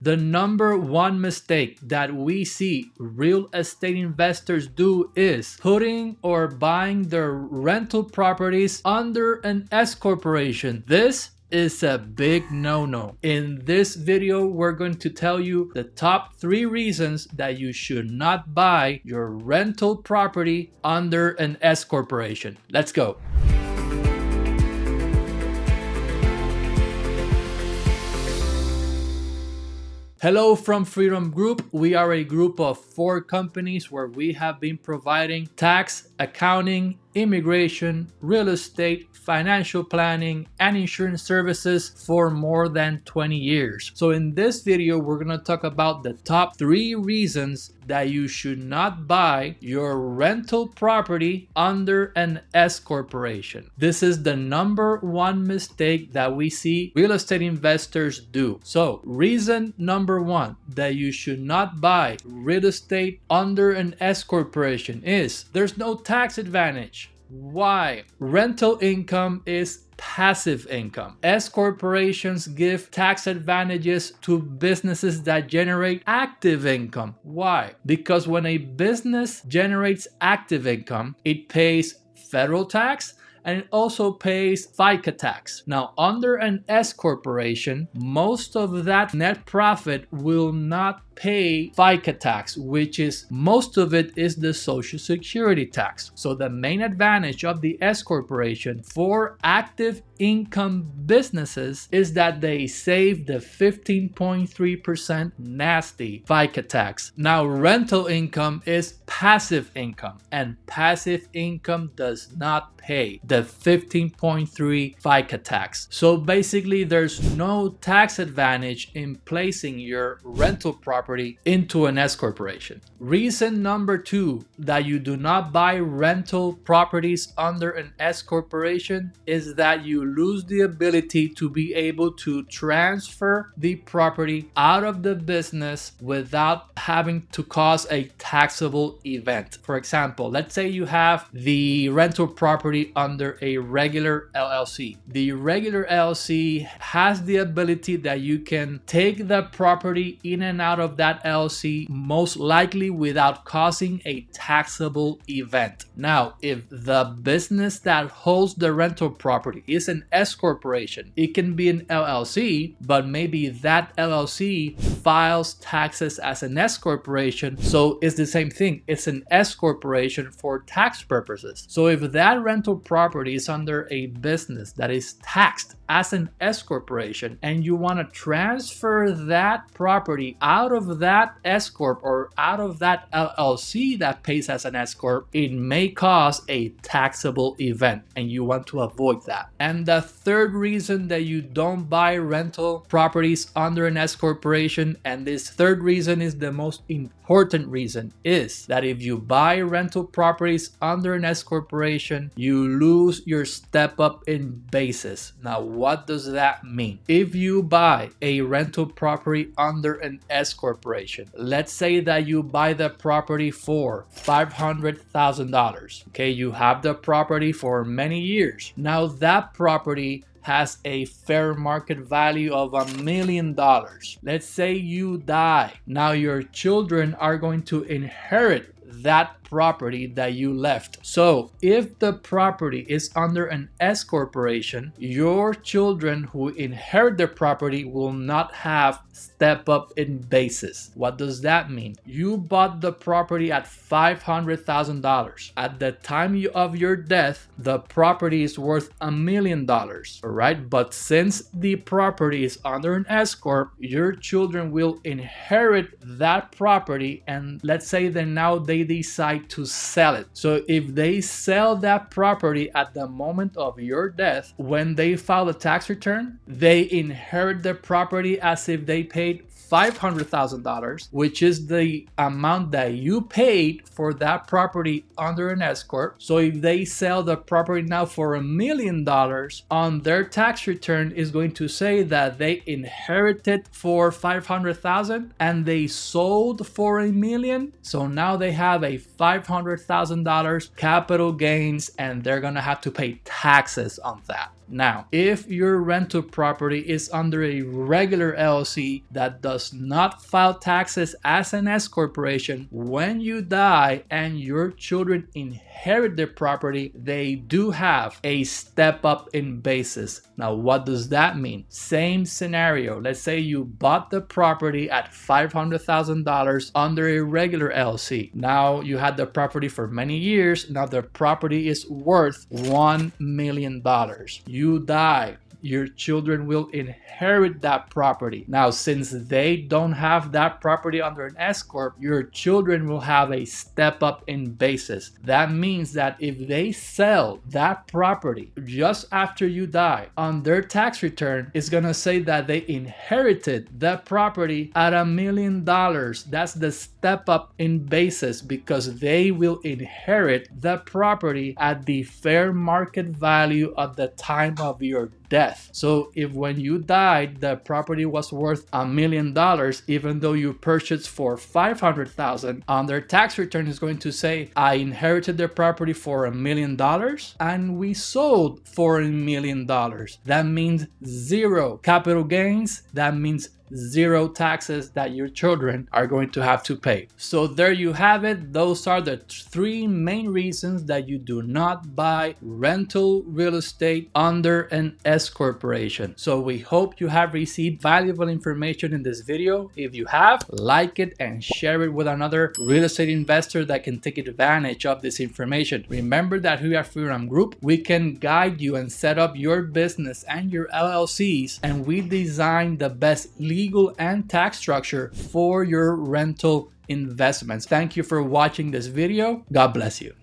The number one mistake that we see real estate investors do is putting or buying their rental properties under an S corporation. This is a big no-no. In this video, we're going to tell you the top 3 reasons that you should not buy your rental property under an S corporation. Let's go. Hello from Freedom Group. We are a group of 4 companies where we have been providing tax, accounting, immigration, real estate, financial planning, and insurance services for more than 20 years. So in this video, we're going to talk about the top 3 reasons that you should not buy your rental property under an S corporation. This is the number one mistake that we see real estate investors do. So reason number 1 that you should not buy real estate under an S corporation is there's no tax advantage. Why? Rental income is passive income. S corporations give tax advantages to businesses that generate active income. Why? Because when a business generates active income, it pays federal tax and it also pays FICA tax. Now, under an S corporation, most of that net profit will not pay FICA tax, which is most of it is the Social Security tax. So the main advantage of the S corporation for active income businesses is that they save the 15.3% nasty FICA tax. Now, rental income is passive income, and passive income does not pay the 15.3 FICA tax. So basically, there's no tax advantage in placing your rental property into an S corporation. Reason number 2 that you do not buy rental properties under an S corporation is that you lose the ability to be able to transfer the property out of the business without having to cause a taxable event. For example, let's say you have the rental property under a regular LLC. The regular LLC has the ability that you can take the property in and out of that LLC, most likely without causing a taxable event. Now, if the business that holds the rental property is an S corporation, it can be an LLC, but maybe that LLC files taxes as an S corporation, so it's the same thing. It's an S corporation for tax purposes. So if that rental property is under a business that is taxed as an S corporation and you want to transfer that property out of that S corp or out of that LLC that pays as an S corp, it may cause a taxable event and you want to avoid that. And the third reason that you don't buy rental properties under an S corporation, and this third reason is the most important reason, is that if you buy rental properties under an S corporation, you lose your step up in basis. Now, what does that mean? If you buy a rental property under an S corporation, let's say that you buy the property for $500,000. Okay, you have the property for many years. Now that property has a fair market value of $1 million. Let's say you die. Now your children are going to inherit that property that you left. So if the property is under an S corporation, your children who inherit the property will not have step up in basis. What does that mean? You bought the property at $500,000. At the time of your death, the property is worth $1 million. All right, but since the property is under an S corp, your children will inherit that property, and let's say that now they decide to sell it. So if they sell that property at the moment of your death, when they file a tax return, they inherit the property as if they paid $500,000, which is the amount that you paid for that property under an S corp. So if they sell the property now for $1 million, on their tax return is going to say that they inherited for $500,000 and they sold for $1 million. So now they have a $500,000 capital gains and they're gonna have to pay taxes on that. Now, if your rental property is under a regular LLC that does not file taxes as an S corporation, when you die and your children inherit the property, they do have a step up in basis. Now, what does that mean? Same scenario. Let's say you bought the property at $500,000 under a regular LLC. Now you had the property for many years. Now the property is worth $1 million. You die. Your children will inherit that property. Now, since they don't have that property under an S corp, your children will have a step up in basis. That means that if they sell that property just after you die, on their tax return, it's gonna say that they inherited that property at $1 million. That's the step up in basis, because they will inherit the property at the fair market value at the time of your death. So if when you died the property was worth $1 million, even though you purchased for $500,000, on their tax return is going to say, I inherited the property for $1 million and we sold for $1 million. That means zero capital gains. That means zero taxes that your children are going to have to pay. So there you have it. Those are the three main reasons that you do not buy rental real estate under an S corporation. So we hope you have received valuable information in this video. If you have, like it and share it with another real estate investor that can take advantage of this information. Remember that here at Freedom Group, we can guide you and set up your business and your LLCs, and we design the best legal and tax structure for your rental investments. Thank you for watching this video. God bless you.